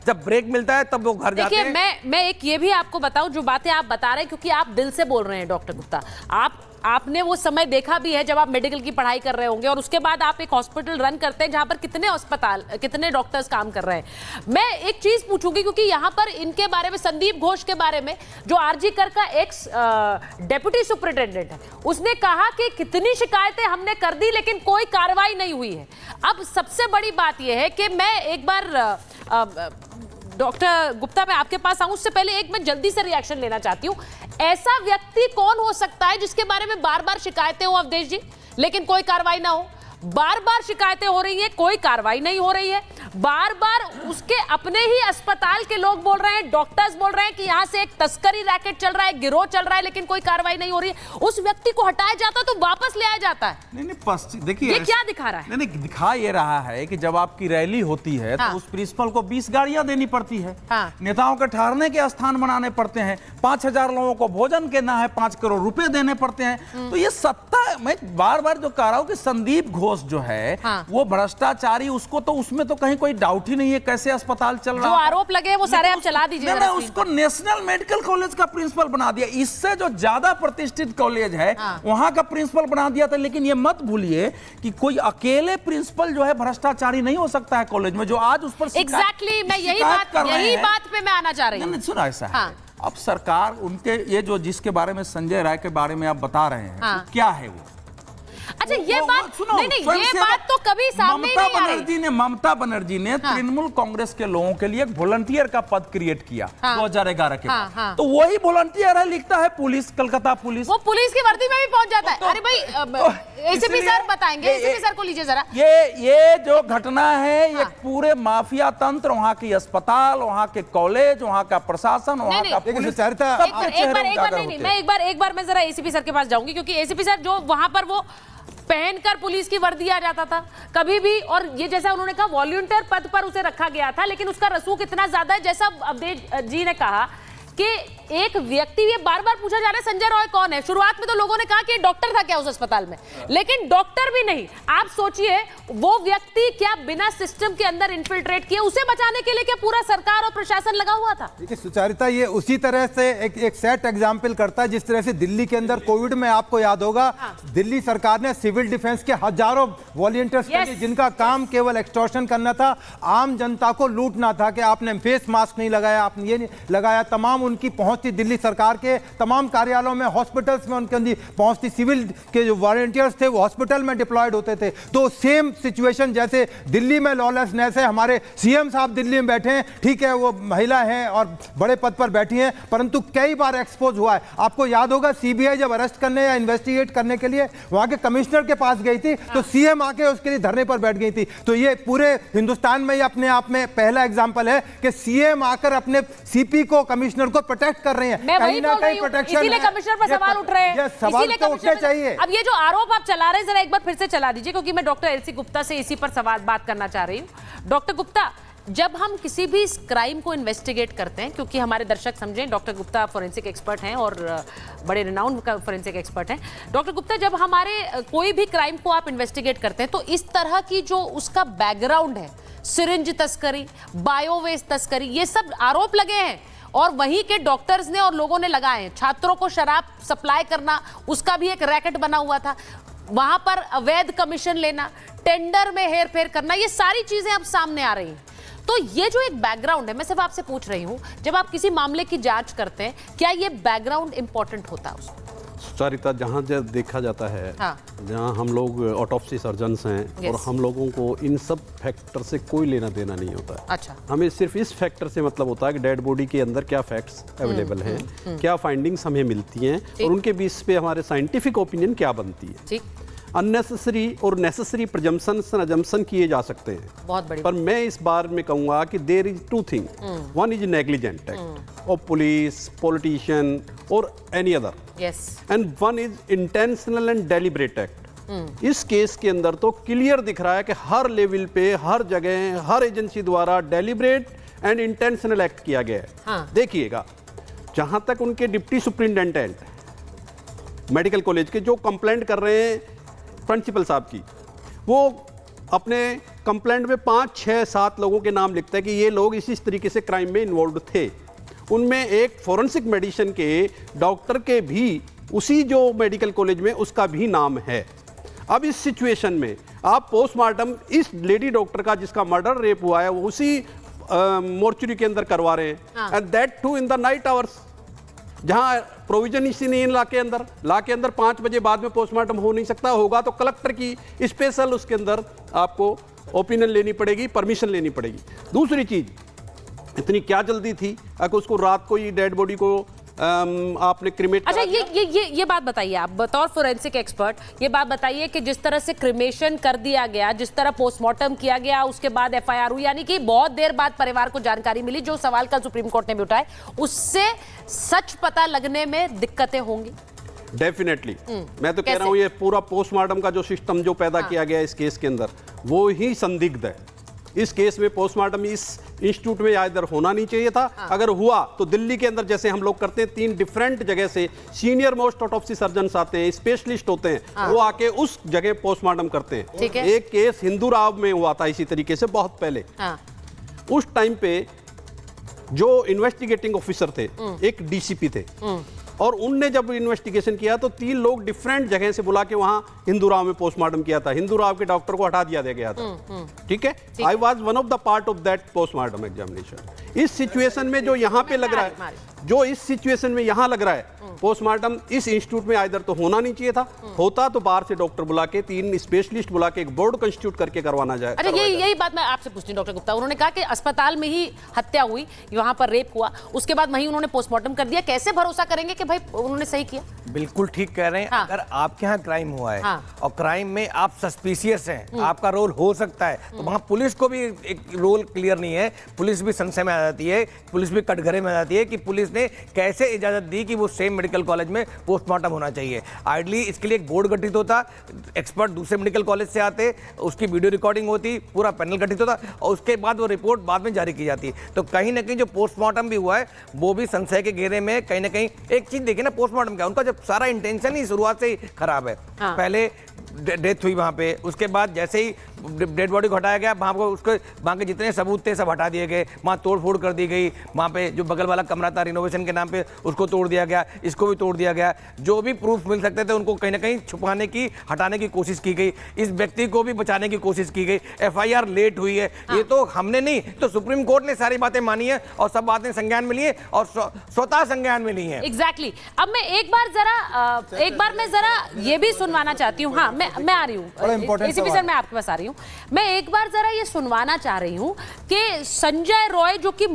जब ब्रेक मिलता है तब वो घर जाते हैं। मैं एक ये भी आपको बताऊं, जो बातें आप बता रहे हैं, क्योंकि आप दिल से बोल रहे हैं डॉक्टर गुप्ता, आपने वो समय देखा भी है जब आप मेडिकल की पढ़ाई कर रहे होंगे और उसके बाद आप एक हॉस्पिटल रन करते हैं जहां पर कितने डॉक्टर्स काम कर रहे हैं। मैं एक चीज पूछूंगी, क्योंकि यहां पर इनके बारे में, संदीप घोष के बारे में, जो आरजी कर का एक्स डेप्यूटी सुपरिटेंडेंट है, उसने कहा कि कितनी शिकायतें हमने कर दी लेकिन कोई कार्रवाई नहीं हुई है। अब सबसे बड़ी बात यह है कि मैं एक बार डॉक्टर गुप्ता मैं आपके पास आऊं, उससे पहले एक मैं जल्दी से रिएक्शन लेना चाहती हूं। ऐसा व्यक्ति कौन हो सकता है जिसके बारे में बार बार शिकायतें हो अवधेश जी, लेकिन कोई कार्रवाई ना हो? बार बार शिकायतें हो रही है, कोई कार्रवाई नहीं हो रही है। बार बार उसके अपने ही अस्पताल के लोग बोल रहे हैं, डॉक्टर्स बोल रहे हैं कि यहां से एक तस्करी रैकेट चल रहा है, गिरोह चल रहा है, लेकिन कोई कार्रवाई नहीं हो रही है। उस व्यक्ति को हटाया जाता तो वापस ले आया जाता है। नहीं, देखिए ये क्या दिखा रहा है? नहीं, दिखा ये रहा है कि जब आपकी रैली होती है तो उस प्रिंसिपल को 20 गाड़ियां देनी पड़ती है। नेताओं के ठहरने के स्थान बनाने पड़ते हैं, 5000 लोगों को भोजन के ना है 5 करोड़ रुपए देने पड़ते हैं। तो ये सत्ता, मैं बार बार जो कह रहा हूं कि संदीप घोष जो है वो भ्रष्टाचारी, उसको तो उसमें तो कहीं कोई डाउट ही नहीं है कैसे अस्पताल चल रहा है। जो आरोप लगे वो सारे आप चला दीजिए। मैंने उसको नेशनल मेडिकल कॉलेज का प्रिंसिपल बना दिया, इससे जो ज्यादा प्रतिष्ठित कॉलेज है वहां का प्रिंसिपल बना दिया था। लेकिन ये मत भूलिए कि कोई अकेले प्रिंसिपल जो है भ्रष्टाचारी नहीं हो सकता है कॉलेज में, जो आज उस पर एग्जैक्टली मैं यही बात पे मैं आना चाह रही हूँ। सुना ऐसा है, अब सरकार उनके ये जो जिसके बारे में संजय राय के बारे में आप बता रहे हैं तो क्या है वो? अच्छा, ये बात नहीं, ये बात तो कभी सामने नहीं आई। ममता बनर्जी ने तृणमूल कांग्रेस के लोगों के लिए एक वॉलंटियर का पद क्रिएट किया 2011 के बाद। तो वही वॉलंटियर है, लिखता है पुलिस, कलकत्ता पुलिस, वो पुलिस की वर्दी में भी पहुंच जाता है। अरे भाई, एसीपी सर बताएंगे, एसीपी सर को लीजिए जरा। ये जो घटना है, ये पूरे माफिया तंत्र, वहाँ की अस्पताल, वहाँ के कॉलेज, वहाँ का प्रशासन, वहाँ का पुलिस, एक बार मैं जरा एसीपी सर के पास जाऊंगी, क्योंकि एसीपी सर जो वहां पर वो पहनकर पुलिस की वर्दी आ जाता था कभी भी, और ये जैसा उन्होंने कहा वॉलंटियर पद पर उसे रखा गया था, लेकिन उसका रसूख इतना ज्यादा है, जैसा अवधेश जी ने कहा कि एक व्यक्ति, ये बार बार पूछा जा रहा है संजय रॉय कौन है। शुरुआत में तो लोगों ने कहा कि डॉक्टर था क्या उस अस्पताल में, लेकिन डॉक्टर भी नहीं। आप सोचिए, वो व्यक्ति क्या बिना सिस्टम के अंदर इन्फिल्ट्रेट किए, उसे बचाने के लिए क्या पूरा सरकार और प्रशासन लगा हुआ था? देखिए सुचारिता, ये उसी तरह से एक सेट एग्जाम्पल करता है जिस तरह से दिल्ली के अंदर कोविड में आपको याद होगा, दिल्ली सरकार ने सिविल डिफेंस के हजारों वॉलंटियर्स के लिए, जिनका काम केवल एक्सटॉर्शन करना था, आम जनता को लूटना था, कि आपने फेस मास्क नहीं लगाया, आपने ये नहीं लगाया, तमाम उनकी पहुंच थी दिल्ली सरकार के तमाम कार्यालयों में, हॉस्पिटल्स में उनकी पहुंच थी। सिविल के जो वॉलंटियर्स थे वो हॉस्पिटल में डिप्लॉयड होते थे। तो सेम सिचुएशन जैसे दिल्ली में लॉलेसनेस है, हमारे सीएम साहब दिल्ली में बैठे हैं, ठीक है, वो महिला हैं और बड़े पद पर बैठी हैं, परंतु कई बार एक्सपोज हुआ है। आपको याद होगा, सीबीआई जब अरेस्ट करने या इन्वेस्टिगेट करने के लिए वहां के कमिश्नर के पास गई थी, तो सीएम आके उसके लिए धरने पर बैठ गई थी। तो ये पूरे हिंदुस्तान में ये अपने आप में पहला एग्जाम्पल है कि सीएम आकर अपने सीपी को, कमिश्नर को प्रोटेक्ट कर रहे हैं। कहीं ना कहीं प्रोटेक्शन, इसीलिए कमिश्नर पर सवाल उठ रहे हैं, सवाल तो उठने चाहिए। अब ये जो आरोप आप चला रहे हैं, जरा एक बार फिर से चला दीजिए, क्योंकि मैं डॉक्टर एलसी गुप्ता से इसी पर सवाल बात करना चाह रही हूँ। डॉक्टर गुप्ता, जब हम किसी भी क्राइम को इन्वेस्टिगेट करते हैं, क्योंकि हमारे दर्शक समझें, डॉक्टर गुप्ता फोरेंसिक एक्सपर्ट हैं और बड़े रिनाउंड फोरेंसिक एक्सपर्ट हैं। डॉक्टर गुप्ता, जब हमारे कोई भी क्राइम को आप इन्वेस्टिगेट करते हैं तो इस तरह की जो उसका बैकग्राउंड है, सिरिंज तस्करी, बायोवेस्ट तस्करी, ये सब आरोप लगे हैं और वहीं के डॉक्टर्स ने और लोगों ने लगाए हैं। छात्रों को शराब सप्लाई करना, उसका भी एक रैकेट बना हुआ था, वहां पर अवैध कमीशन लेना, टेंडर में हेरफेर करना, ये सारी चीजें अब सामने आ रही हैं। तो ये जो एक बैकग्राउंड है, मैं सिर्फ आपसे पूछ रही हूं, जब आप किसी मामले की जांच करते हैं, क्या ये बैकग्राउंड इंपॉर्टेंट होता है उसमें? सुचारिता, जहाँ जब देखा जाता है, जहाँ हम लोग ऑटोप्सी सर्जन्स हैं और हम लोगों को इन सब फैक्टर से कोई लेना देना नहीं होता है। अच्छा। हमें सिर्फ इस फैक्टर से मतलब होता है कि डेड बॉडी के अंदर क्या फैक्ट्स अवेलेबल हैं, क्या फाइंडिंग्स हमें मिलती हैं और उनके बेस पे हमारे साइंटिफिक ओपिनियन क्या बनती है। ठीक। अननेसेसरी और नेसेसरी प्रजम्पशंस एंड अजम्पशन किए जा सकते हैं, बहुत बड़ी, पर मैं इस बार में कहूँगा कि there is two thing, one is negligent act of police, politician और any other, and one is intentional and deliberate act. इस केस के अंदर तो क्लियर दिख रहा है कि हर लेवल पे, हर जगह, हर एजेंसी द्वारा डेलिब्रेट एंड इंटेंशनल एक्ट किया गया है। देखिएगा, जहाँ तक उनके डिप्टी सुप्रिंटेंडेंट मेडिकल कॉलेज के जो कंप्लेंट कर रहे हैं प्रिंसिपल साहब की, वो अपने कंप्लेंट में 5, 6, 7 लोगों के नाम लिखता है कि ये लोग इस तरीके से क्राइम में इन्वॉल्व थे। उनमें एक फॉरेंसिक मेडिसिन के डॉक्टर के भी उसी जो मेडिकल कॉलेज में उसका भी नाम है। अब इस सिचुएशन में आप पोस्टमार्टम इस लेडी डॉक्टर का जिसका मर्डर रेप हुआ है वो उसी मोर्चरी के अंदर करवा रहे हैं, and that too in the night hours, जहां प्रोविजन इसी नहीं ला के अंदर 5 बजे बाद में पोस्टमार्टम हो नहीं सकता। होगा तो कलेक्टर की स्पेशल उसके अंदर आपको ओपिनियन लेनी पड़ेगी, परमिशन लेनी पड़ेगी। दूसरी चीज, इतनी क्या जल्दी थी अगर उसको रात को ही डेड बॉडी को आपने क्रिमेट। अच्छा, ये बात बताइए, आप बतौर फोरेंसिक एक्सपर्ट ये बात बताइए कि जिस तरह से क्रिमेशन कर दिया गया, जिस तरह पोस्टमार्टम किया गया, उसके बाद एफआईआर हुई, यानी कि बहुत देर बाद परिवार को जानकारी मिली, जो सवाल कल सुप्रीम कोर्ट ने भी उठाए, उससे सच पता लगने में दिक्कतें होंगी। डेफिनेटली मैं तो कह रहा हूं ये पूरा पोस्टमार्टम का जो सिस्टम जो पैदा किया गया इस केस के अंदर वो ही संदिग्ध है। इस केस में पोस्टमार्टम इस इंस्टीट्यूट में इधर होना नहीं चाहिए था। अगर हुआ तो दिल्ली के अंदर जैसे हम लोग करते हैं 3 डिफरेंट जगह से सीनियर मोस्ट ऑटोप्सी सर्जन्स आते हैं, स्पेशलिस्ट होते हैं, वो आके उस जगह पोस्टमार्टम करते हैं। एक केस हिंदू राव में हुआ था इसी तरीके से बहुत पहले। उस टाइम पे जो इन्वेस्टिगेटिंग ऑफिसर थे एक डीसीपी थे, और उनने जब इन्वेस्टिगेशन किया तो 3 लोग डिफरेंट जगह से बुला के वहां हिंदू राव में पोस्टमार्टम किया था। हिंदू राव के डॉक्टर को हटा दिया गया था। ठीक है, I was one of the part of that postmortem examination. इस सिचुएशन में जो यहां पे लग रहा है, जो इस सिचुएशन में यहां लग रहा है, पोस्टमार्टम इस इंस्टीट्यूट में इधर तो होना नहीं चाहिए था। होता तो बाहर से डॉक्टर बुला के 3 स्पेशलिस्ट बुला के एक बोर्ड कंस्टिट्यूट करके करवाना जाए। अच्छा, यही बात मैं आपसे पूछती हूँ डॉक्टर गुप्ता। उन्होंने कहा कि अस्पताल में ही हत्या हुई, वहां पर रेप हुआ, उसके बाद वहीं उन्होंने पोस्टमार्टम कर दिया। कैसे भरोसा करेंगे कि भाई उन्होंने सही किया? बिल्कुल ठीक कह रहे हैं। अगर आपके यहाँ क्राइम हुआ है और क्राइम में आप सस्पिशियस हैं, आपका रोल हो सकता है, तो वहां पुलिस को भी एक रोल क्लियर नहीं है। पुलिस भी संशय में आ जाती है, पुलिस भी कटघरे में आ जाती है कि पुलिस ने कैसे इजाजत दी कि वो सेम मेडिकल कॉलेज में पोस्टमार्टम होना चाहिए। आइडली इसके लिए एक बोर्ड गठित होता, एक्सपर्ट दूसरे मेडिकल कॉलेज से आते, उसकी वीडियो रिकॉर्डिंग होती, पूरा पैनल गठित होता और उसके बाद वो रिपोर्ट बाद में जारी की जाती। तो कहीं ना कहीं जो पोस्टमार्टम भी हुआ है वो भी संशय के घेरे में। कहीं ना कहीं एक चीज देखिए ना, पोस्टमार्टम क्या, उनका जब सारा इंटेंशन ही शुरुआत से ही खराब है। पहले डेथ हुई वहां पे, उसके बाद जैसे ही डेड बॉडी को हटाया गया, वहां को उसके वहां के जितने सबूत थे सब हटा दिए गए, वहां तोड़ फोड़ कर दी गई। वहां पे जो बगल वाला कमरा था रिनोवेशन के नाम पे उसको तोड़ दिया गया, इसको भी तोड़ दिया गया। जो भी प्रूफ मिल सकते थे उनको कहीं ना कहीं छुपाने की, हटाने की कोशिश की गई। इस व्यक्ति को भी बचाने की कोशिश की गई। एफआईआर लेट हुई है, ये तो हमने नहीं, तो सुप्रीम कोर्ट ने सारी बातें मानी है और सब बातें संज्ञान में ली है और स्वतः संज्ञान में ली है। एग्जैक्टली। अब मैं एक बार मैं जरा ये भी सुनवाना चाहती हूँ। हाँ, मैं आ रही हूँ, इसी विषय मैं आपके पास आ रही हूँ। मैं एक बार जरा ये सुनवाना चाह रही हूँ कि संजय रॉय जो कि